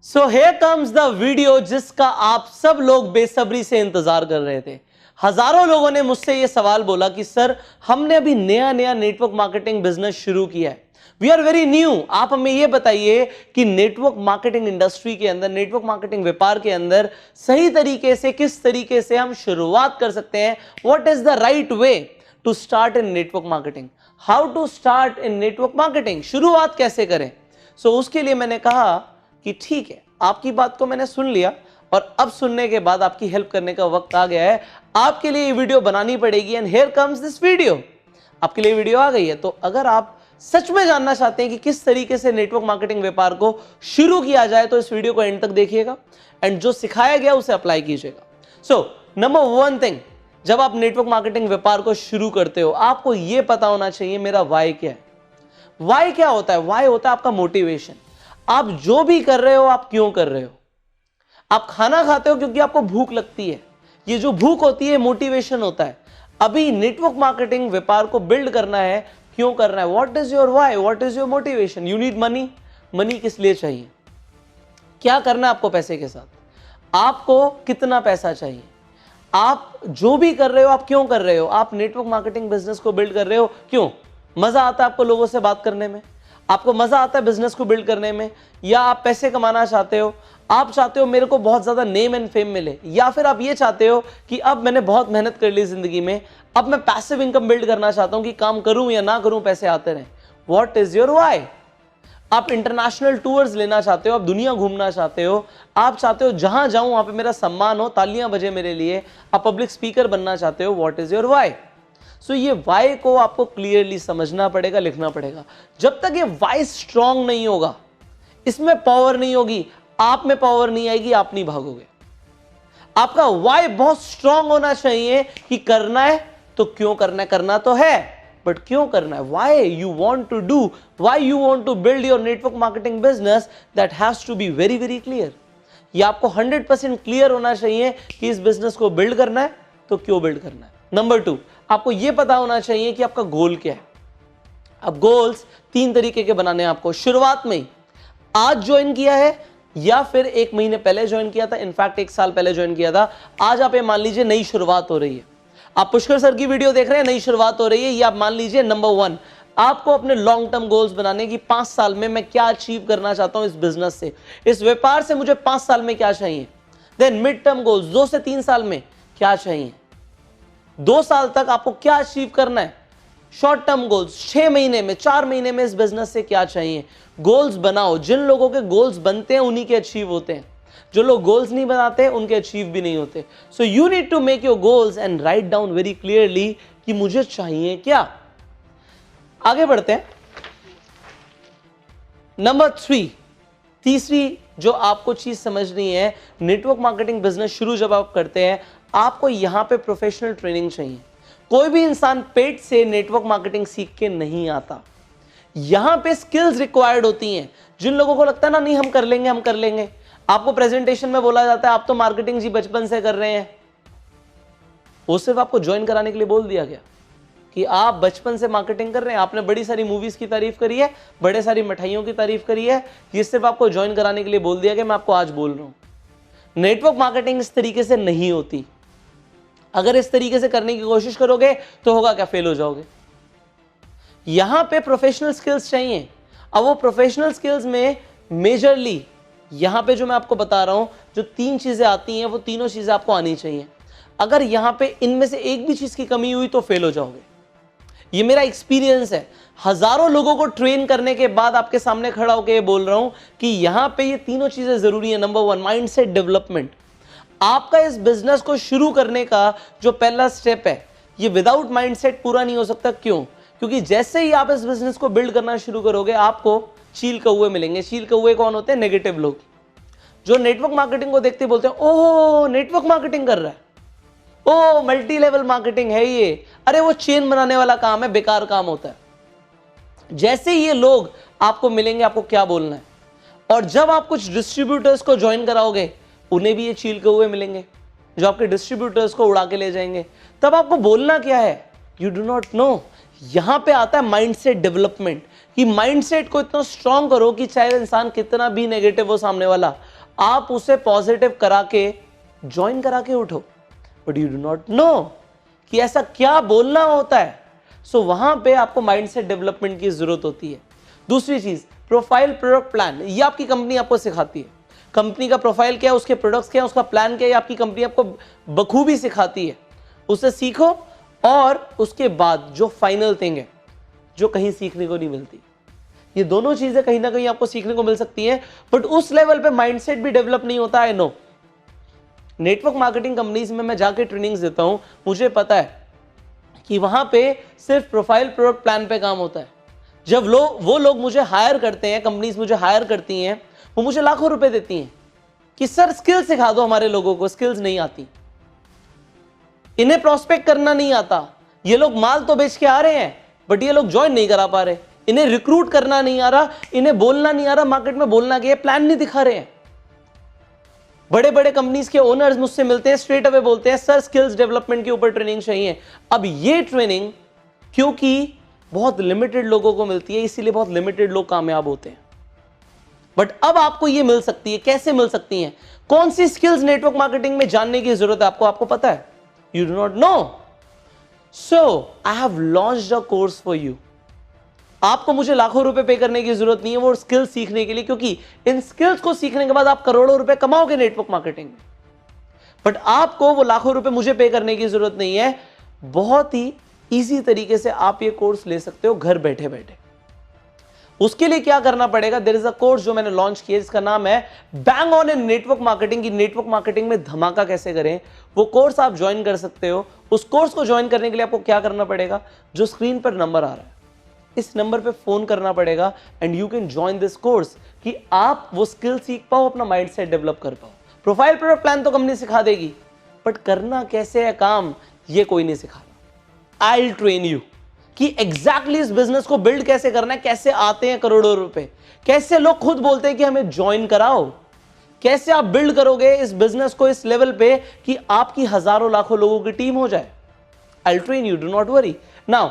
So here comes the video जिसका आप सब लोग बेसब्री से इंतजार कर रहे थे। हजारों लोगों ने मुझसे यह सवाल बोला कि सर हमने अभी नया नया नेटवर्क मार्केटिंग बिजनेस शुरू किया है, वी आर वेरी न्यू। आप हमें यह बताइए कि नेटवर्क मार्केटिंग इंडस्ट्री के अंदर, नेटवर्क मार्केटिंग व्यापार के अंदर सही तरीके से, किस तरीके से हम शुरुआत कर सकते हैं। What is the right way to start in network marketing, how to start in network marketing, शुरुआत कैसे करें। उसके लिए मैंने कहा कि ठीक है, आपकी बात को मैंने सुन लिया और अब सुनने के बाद आपकी हेल्प करने का वक्त आ गया है। आपके लिए ये वीडियो बनानी पड़ेगी and here comes this video. आपके लिए वीडियो आ गई है, तो अगर आप सच में जानना चाहते हैं कि किस तरीके से नेटवर्क मार्केटिंग व्यापार को शुरू किया जाए तो इस वीडियो को एंड तक देखिएगा एंड जो सिखाया गया उसे अप्लाई कीजिएगा। नंबर वन थिंग, जब आप नेटवर्क मार्केटिंग व्यापार को शुरू करते हो आपको यह पता होना चाहिए मेरा वाई क्या है। वाई क्या होता है? वाई होता है आपका मोटिवेशन। आप जो भी कर रहे हो आप क्यों कर रहे हो। आप खाना खाते हो क्योंकि आपको भूख लगती है, ये जो भूख होती है मोटिवेशन होता है। अभी नेटवर्क मार्केटिंग व्यापार को बिल्ड करना है, क्यों करना है? What is your why, what is your motivation? You need money. Money किस लिए चाहिए? क्या करना है आपको पैसे के साथ? आपको कितना पैसा चाहिए? आप जो भी कर रहे हो आप क्यों कर रहे हो? आप नेटवर्क मार्केटिंग बिजनेस को बिल्ड कर रहे हो क्यों? मजा आता है आपको लोगों से बात करने में, आपको मजा आता है बिजनेस को बिल्ड करने में, या आप पैसे कमाना चाहते हो, आप चाहते हो मेरे को बहुत ज्यादा नेम एंड फेम मिले, या फिर आप ये चाहते हो कि अब मैंने बहुत मेहनत कर ली जिंदगी में, अब मैं पैसिव इनकम बिल्ड करना चाहता हूं कि काम करूं या ना करूं पैसे आते रहें। What is your why? आप इंटरनेशनल टूर्स लेना चाहते हो, आप दुनिया घूमना चाहते हो, आप चाहते हो जहां जाऊं वहां पे मेरा सम्मान हो, तालियां बजे मेरे लिए, आप पब्लिक स्पीकर बनना चाहते हो। What is your why? ये वाई को आपको क्लियरली समझना पड़ेगा, लिखना पड़ेगा। जब तक ये वाई स्ट्रांग नहीं होगा, इसमें पावर नहीं होगी, आप में पावर नहीं आएगी, आप नहीं भागोगे। आपका वाई बहुत स्ट्रांग होना चाहिए कि करना है तो क्यों करना है, करना तो है बट क्यों करना है, why you want to do, why you want to build your network marketing business, that has to be very very clear. ये आपको 100% क्लियर होना चाहिए कि इस बिजनेस को बिल्ड करना है तो क्यों बिल्ड करना है। नंबर 2, आपको यह पता होना चाहिए कि आपका गोल क्या है। अब गोल्स 3 तरीके के बनाने हैं आपको। शुरुआत में आज ज्वाइन किया है या फिर 1 महीने पहले ज्वाइन किया था, इनफैक्ट 1 साल पहले ज्वाइन किया था, आज आप ये मान लीजिए नई शुरुआत हो रही है। आप पुष्कर सर की वीडियो देख रहे हैं, नई शुरुआत हो रही है, ये आप मान लीजिए नंबर 1। आपको अपने लॉन्ग टर्म गोल्स बनाने की 5 साल में मैं क्या अचीव करना चाहता हूं इस बिजनेस से, इस व्यापार से मुझे 5 साल में क्या चाहिए। देन मिड टर्म गोल्स 2 से 3 साल में क्या चाहिए, 2 साल तक आपको क्या अचीव करना है। शॉर्ट टर्म गोल्स 6 महीने में, 4 महीने में इस बिजनेस से क्या चाहिए। गोल्स बनाओ। जिन लोगों के गोल्स बनते हैं उन्हीं के अचीव होते हैं, जो लोग गोल्स नहीं बनाते उनके अचीव भी नहीं होते। So you need to make your goals and write down very clearly कि मुझे चाहिए क्या। आगे बढ़ते हैं। नंबर 3, तीसरी जो आपको चीज समझनी है, नेटवर्क मार्केटिंग बिजनेस शुरू जब आप करते हैं आपको यहां पे प्रोफेशनल ट्रेनिंग चाहिए। कोई भी इंसान पेट से नेटवर्क मार्केटिंग सीख के नहीं आता। यहां पे स्किल्स रिक्वायर्ड होती हैं। जिन लोगों को लगता है ना नहीं हम कर लेंगे, हम कर लेंगे, आपको प्रेजेंटेशन में बोला जाता है आप तो मार्केटिंग जी बचपन से कर रहे हैं, वो सिर्फ आपको ज्वाइन कराने के लिए बोल दिया गया कि आप बचपन से मार्केटिंग कर रहे हैं। आपने बड़ी सारी मूवीज की तारीफ करी है, बड़े सारी मिठाइयों की तारीफ करी है, ये सिर्फ आपको ज्वाइन कराने के लिए बोल दिया गया। मैं आपको आज बोल रहा हूं नेटवर्क मार्केटिंग इस तरीके से नहीं होती। अगर इस तरीके से करने की कोशिश करोगे तो होगा क्या, फेल हो जाओगे। यहां पे प्रोफेशनल स्किल्स चाहिए। अब वो प्रोफेशनल स्किल्स में मेजरली यहां पे जो मैं आपको बता रहा हूं, जो 3 चीजें आती हैं वो तीनों चीजें आपको आनी चाहिए। अगर यहां पे इनमें से एक भी चीज की कमी हुई तो फेल हो जाओगे। ये मेरा एक्सपीरियंस है। हजारों लोगों को ट्रेन करने के बाद आपके सामने खड़ा होकर ये बोल रहा हूं कि यहां पे ये तीनों चीजें जरूरी है। Number 1, mindset development. आपका इस बिजनेस को शुरू करने का जो पहला स्टेप है, ये विदाउट माइंडसेट पूरा नहीं हो सकता। क्यों? क्योंकि जैसे ही आप इस बिजनेस को बिल्ड करना शुरू करोगे आपको चील कौवे मिलेंगे। चील कौवे कौन होते हैं? नेगेटिव लोग, जो नेटवर्क मार्केटिंग को देखते बोलते हैं ओह नेटवर्क मार्केटिंग कर रहा है, ओ मल्टी लेवल मार्केटिंग है ये, अरे वो चेन बनाने वाला काम है, बेकार काम होता है। जैसे ये लोग आपको मिलेंगे आपको क्या बोलना है। और जब आप कुछ डिस्ट्रीब्यूटर्स को ज्वाइन कराओगे उन्हें भी ये चील कौवे मिलेंगे जो आपके डिस्ट्रीब्यूटर्स को उड़ा के ले जाएंगे। तब आपको बोलना क्या है? You do not know. यहां पे आता है माइंडसेट डेवलपमेंट, कि माइंडसेट को इतना स्ट्रांग करो कि चाहे इंसान कितना भी नेगेटिव हो सामने वाला, आप उसे पॉजिटिव करा के ज्वाइन करा के उठो, but you do not know कि ऐसा क्या बोलना होता है। सो वहां पे आपको माइंडसेट डेवलपमेंट की जरूरत होती है। दूसरी चीज, प्रोफाइल प्रोडक्ट प्लान, ये आपकी कंपनी आपको सिखाती है। कंपनी का प्रोफाइल क्या है, उसके प्रोडक्ट्स क्या है, उसका प्लान क्या है, आपकी कंपनी आपको बखूबी सिखाती है। उसे सीखो और उसके बाद जो फाइनल थिंग है जो कहीं सीखने को नहीं मिलती, ये दोनों चीजें कहीं ना कहीं आपको सीखने को मिल सकती हैं, बट उस लेवल पे माइंडसेट भी डेवलप नहीं होता है। नो, नेटवर्क मार्केटिंग कंपनीज में मैं जाके ट्रेनिंग्स देता हूं, मुझे पता है कि वहां पे सिर्फ प्रोफाइल प्रोडक्ट प्लान पे काम होता है। जब वो लोग मुझे हायर करते हैं, कंपनीज मुझे हायर करती हैं, वो मुझे लाखों रुपए देती हैं कि सर स्किल सिखा दो हमारे लोगों को। स्किल्स नहीं आती, इन्हें प्रोस्पेक्ट करना नहीं आता। ये लोग माल तो बेच के आ रहे हैं, बट ये लोग ज्वाइन नहीं करा पा रहे। इन्हें रिक्रूट करना नहीं आ रहा, इन्हें बोलना नहीं आ रहा, मार्केट में बोलना क्या है, प्लान नहीं दिखा रहे हैं। बड़े बड़े कंपनीज के ओनर्स मुझसे मिलते हैं, स्ट्रेट अवे बोलते हैं सर स्किल्स डेवलपमेंट के ऊपर ट्रेनिंग चाहिए। अब ये ट्रेनिंग क्योंकि बहुत लिमिटेड लोगों को मिलती है, इसीलिए बहुत लिमिटेड लोग कामयाब होते हैं। बट अब आपको ये मिल सकती है। कैसे मिल सकती हैं? कौन सी स्किल्स नेटवर्क मार्केटिंग में जानने की जरूरत है आपको पता है? You do not know. So I have launched a course for you. आपको मुझे लाखों रुपए पे करने की जरूरत नहीं है वो स्किल्स सीखने के लिए, क्योंकि इन स्किल्स को सीखने के बाद आप करोड़ों रुपए कमाओगे नेटवर्क मार्केटिंग में। बट आपको वो लाखों रुपए मुझे पे करने की जरूरत नहीं है। बहुत ही इजी तरीके से आप ये कोर्स ले सकते हो घर बैठे बैठे। उसके लिए क्या करना पड़ेगा? देयर इज अ कोर्स जो मैंने लॉन्च किया जिसका नाम है bang on in network marketing की नेटवर्क मार्केटिंग में धमाका कैसे करें। वो कोर्स आप ज्वाइन कर सकते हो। उस कोर्स को ज्वाइन करने के लिए आपको क्या करना पड़ेगा? जो स्क्रीन पर नंबर आ रहा है इस नंबर पे फोन करना पड़ेगा and you can join this course, कि आप वो स्किल सीख पाओ, अपना माइंडसेट डेवलप कर पाओ। प्रोफाइल प्रोडक्ट प्लान तो कंपनी सिखा देगी, बट करना कैसे है काम ये कोई नहीं सिखाना। आई विल ट्रेन यू कि एग्जैक्टली इस बिजनेस को बिल्ड कैसे करना है, कैसे आते हैं करोड़ों रुपए, कैसे लोग खुद बोलते हैं कि हमें ज्वाइन कराओ, कैसे आप बिल्ड करोगे इस बिजनेस को इस लेवल पे कि आपकी हजारों लाखों लोगों की टीम हो जाए। I will train you, do not worry. Now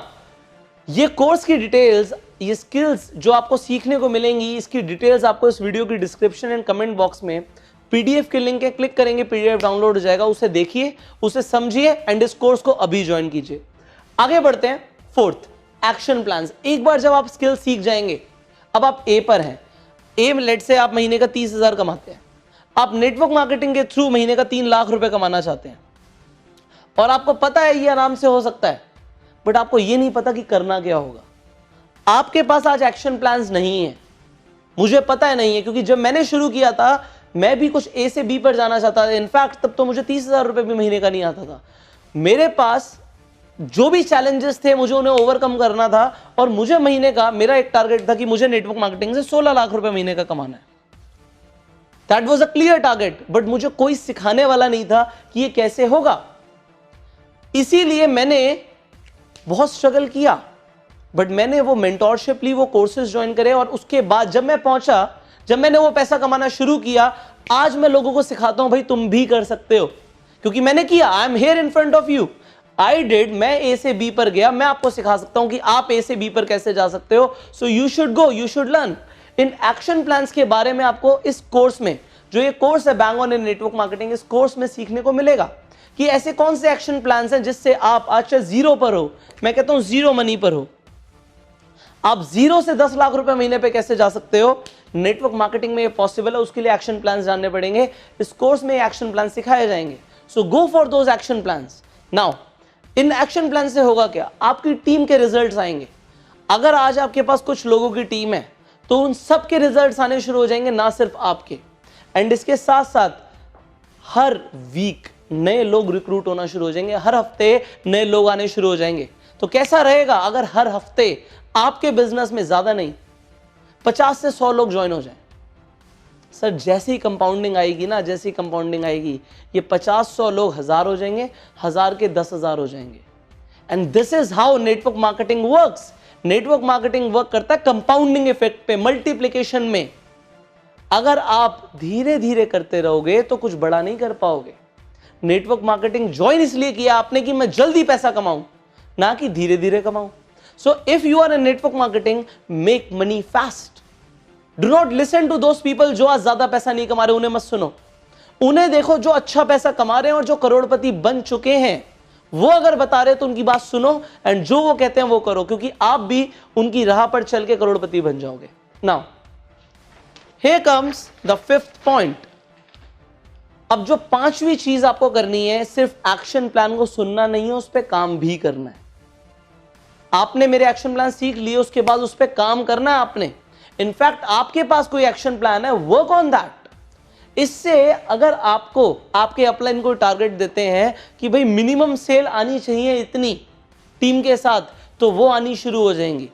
ये कोर्स की डिटेल्स, ये स्किल्स जो आपको सीखने को मिलेंगी, इसकी डिटेल्स आपको इस वीडियो की डिस्क्रिप्शन एंड कमेंट बॉक्स में पीडीएफ के लिंक है, क्लिक करेंगे पीडीएफ डाउनलोड हो जाएगा, उसे देखिए, उसे समझिए एंड इस कोर्स को अभी ज्वाइन कीजिए। आगे बढ़ते हैं। Fourth, action plans. एक बार जब आप स्किल सीख जाएंगे, अब आप ए पर हैं, ए में लेट से आप महीने का 30,000 कमाते हैं, आप नेटवर्क मार्केटिंग के थ्रू महीने का 3 लाख रुपए कमाना चाहते हैं और आपको पता है ये आराम से हो सकता है, बट आपको ये नहीं पता कि करना क्या होगा। आपके पास आज एक्शन प्लान्स नहीं है, मुझे पता है नहीं है, क्योंकि जब मैंने शुरू किया था मैं भी कुछ ए से बी पर जाना चाहता था। इनफैक्ट तब तो मुझे 30,000 रुपए भी महीने का नहीं आता था। मेरे पास जो भी चैलेंजेस थे मुझे उन्हें ओवरकम करना था और मुझे महीने का, मेरा एक टारगेट था कि मुझे नेटवर्क मार्केटिंग से 16 लाख रुपए महीने का कमाना है। That was a clear target, but मुझे कोई सिखाने वाला नहीं था कि ये कैसे होगा। इसीलिए मैंने बहुत स्ट्रगल किया, बट मैंने वो मेंटोरशिप ली, वो कोर्सेज ज्वाइन करे और उसके बाद जब मैं पहुंचा, जब मैंने वो पैसा कमाना शुरू किया, आज मैं लोगों को सिखाता हूं भाई तुम भी कर सकते हो, क्योंकि मैंने किया। I am here in front of you, I did. मैं ए से बी पर गया, मैं आपको सिखा सकता हूं कि आप ए से बी पर कैसे जा सकते हो। So you should go, you should learn. In action plans के बारे में आपको इस कोर्स में, जो ये कोर्स है bang on in network marketing, इस कोर्स में सीखने को मिलेगा कि ऐसे कौन से एक्शन प्लान्स हैं जिससे आप आज से जीरो पर हो, मैं कहता हूं जीरो मनी पर हो, आप 0 से 10 लाख रुपए महीने पे कैसे जा सकते हो। नेटवर्क मार्केटिंग में ये पॉसिबल है, उसके लिए एक्शन प्लान्स जानने पड़ेंगे। इस कोर्स में एक्शन प्लान सिखाए जाएंगे। So go for those action plans. Now इन एक्शन प्लान से होगा क्या? आपकी टीम के रिजल्ट्स आएंगे। अगर आज आपके पास कुछ लोगों की टीम है तो उन सब के रिजल्ट्स आने शुरू हो जाएंगे, ना सिर्फ आपके। एंड इसके साथ साथ हर वीक नए लोग रिक्रूट होना शुरू हो जाएंगे, हर हफ्ते नए लोग आने शुरू हो जाएंगे। तो कैसा रहेगा अगर हर हफ्ते आपके बिजनेस में ज्यादा नहीं 50 से 100 लोग ज्वाइन हो जाएं? सर जैसी कंपाउंडिंग आएगी ना, जैसी कंपाउंडिंग आएगी, ये 50-100 लोग 1000 हो जाएंगे, 1000 के 10,000 हो जाएंगे। And this is how network marketing works. Network marketing work करता है कंपाउंडिंग इफेक्ट पे, मल्टीप्लिकेशन में। अगर आप धीरे धीरे करते रहोगे तो कुछ बड़ा नहीं कर पाओगे। नेटवर्क मार्केटिंग ज्वाइन इसलिए किया आपने कि मैं जल्दी पैसा कमाऊं, ना कि धीरे धीरे कमाऊं। So if you are in network marketing, make money fast. Do not listen to those people जो आज ज्यादा पैसा नहीं कमा रहे, उन्हें मत सुनो। उन्हें देखो जो अच्छा पैसा कमा रहे हैं और जो करोड़पति बन चुके हैं, वो अगर बता रहे तो उनकी बात सुनो एंड जो वो कहते हैं वो करो, क्योंकि आप भी उनकी राह पर चल के करोड़पति बन जाओगे। Now here comes the fifth point. अब जो पांचवी चीज आपको करनी है, सिर्फ एक्शन प्लान को सुनना नहीं है, उस पर काम भी करना है। आपने मेरे एक्शन प्लान सीख लिए, उसके बाद उस पर काम करना है आपने। इनफैक्ट आपके पास कोई एक्शन प्लान है, वर्क ऑन दैट। इससे अगर आपको आपके अपलाइन को टारगेट देते हैं कि भाई मिनिमम सेल आनी चाहिए इतनी टीम के साथ, तो वो आनी शुरू हो जाएंगी।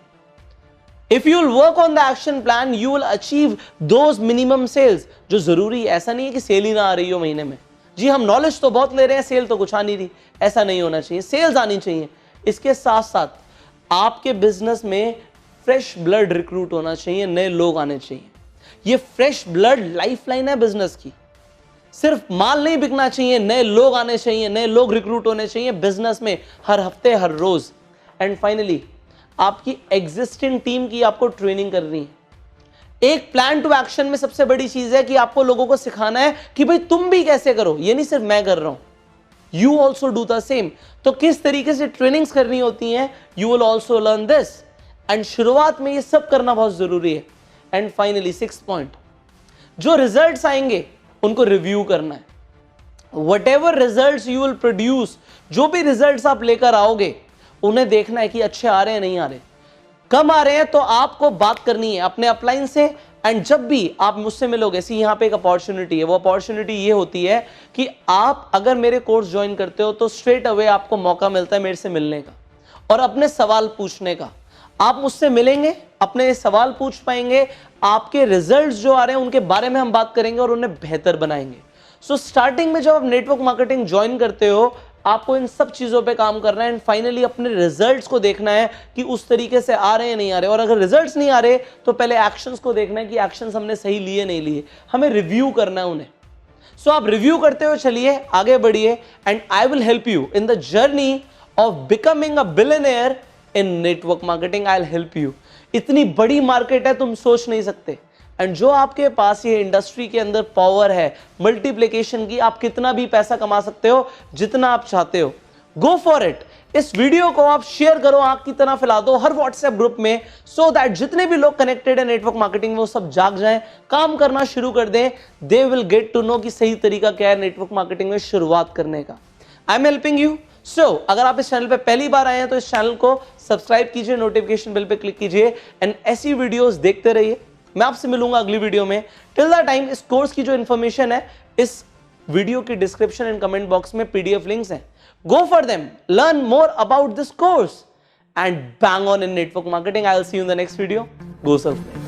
If you will work on the action plan, you will achieve those minimum sales. जो जरूरी है, ऐसा नहीं है कि सेल ही ना आ रही हो महीने में। जी हम नॉलेज तो बहुत ले रहे हैं, सेल तो कुछ आ नहीं रही, ऐसा नहीं होना चाहिए। सेल्स आनी चाहिए। इसके साथ साथ आपके बिजनेस में फ्रेश ब्लड रिक्रूट होना चाहिए, नए लोग आने चाहिए। ये फ्रेश ब्लड लाइफलाइन है बिजनेस की। सिर्फ माल नहीं बिकना चाहिए, नए लोग आने चाहिए, नए लोग रिक्रूट होने चाहिए बिजनेस में हर हफ्ते, हर रोज। एंड फाइनली आपकी एग्जिस्टिंग टीम की आपको ट्रेनिंग करनी है। एक प्लान टू एक्शन में सबसे बड़ी चीज है कि आपको लोगों को सिखाना है कि भाई तुम भी कैसे करो, ये नहीं सिर्फ मैं कर रहा हूं, you also do the same. तो किस तरीके से ट्रेनिंग्स करनी होती हैं, you will also learn this. And शुरुआत में ये सब करना बहुत जरूरी है। एंड फाइनली सिक्स पॉइंट, जो रिजल्ट्स आएंगे उनको रिव्यू करना है। What ever result you will produce, जो भी रिजल्ट्स आप लेकर आओगे उन्हें देखना है कि अच्छे आ रहे हैं नहीं आ रहे। कम आ रहे हैं तो आपको बात करनी है अपने अपलाइन से। एंड जब भी आप मुझसे मिलोगे, सी यहां पे एक अपॉर्चुनिटी है, वो अपॉर्चुनिटी ये होती है कि आप अगर मेरे कोर्स ज्वाइन करते हो तो स्ट्रेट अवे आपको मौका मिलता है मेरे से मिलने का और अपने सवाल पूछने का। आप मुझसे मिलेंगे, अपने सवाल पूछ पाएंगे, आपके रिजल्ट्स जो आ रहे हैं उनके बारे में हम बात करेंगे और उन्हें बेहतर बनाएंगे। सो स्टार्टिंग में जब आप नेटवर्क मार्केटिंग ज्वाइन करते हो, आपको इन सब चीजों पे काम करना है। एंड फाइनली अपने रिजल्ट्स को देखना है कि उस तरीके से आ रहे हैं नहीं आ रहे। और अगर रिजल्ट्स नहीं आ रहे तो पहले एक्शंस को देखना है कि एक्शंस हमने सही लिए नहीं लिए, हमें रिव्यू करना है उन्हें। सो आप रिव्यू करते हुए चलिए, आगे बढ़िए and I will help you in the journey of becoming a billionaire in network marketing. I will help you. इतनी बड़ी मार्केट है, तुम सोच नहीं सकते। एंड जो आपके पास ये इंडस्ट्री के अंदर पावर है मल्टीप्लिकेशन की, आप कितना भी पैसा कमा सकते हो जितना आप चाहते हो। Go for it. इस वीडियो को आप शेयर करो, आग की तरह फैला दो हर व्हाट्सएप ग्रुप में, सो दैट जितने भी लोग कनेक्टेड है नेटवर्क मार्केटिंग में वो सब जाग जाएं, काम करना शुरू कर दें। They will get to know कि सही तरीका क्या है नेटवर्क मार्केटिंग में शुरुआत करने का। I am helping you. So अगर आप इस चैनल पे पहली बार आए हैं तो इस चैनल को सब्सक्राइब कीजिए, नोटिफिकेशन बेल पे क्लिक कीजिए एंड ऐसी वीडियोस देखते रहिए। मैं आपसे मिलूंगा अगली वीडियो में। टिल द टाइम इस कोर्स की जो इंफॉर्मेशन है इस वीडियो की डिस्क्रिप्शन एंड कमेंट बॉक्स में पीडीएफ लिंक्स हैं। Go for them, learn more about this course and bang on in network marketing. I will see you in the next video. Go serve.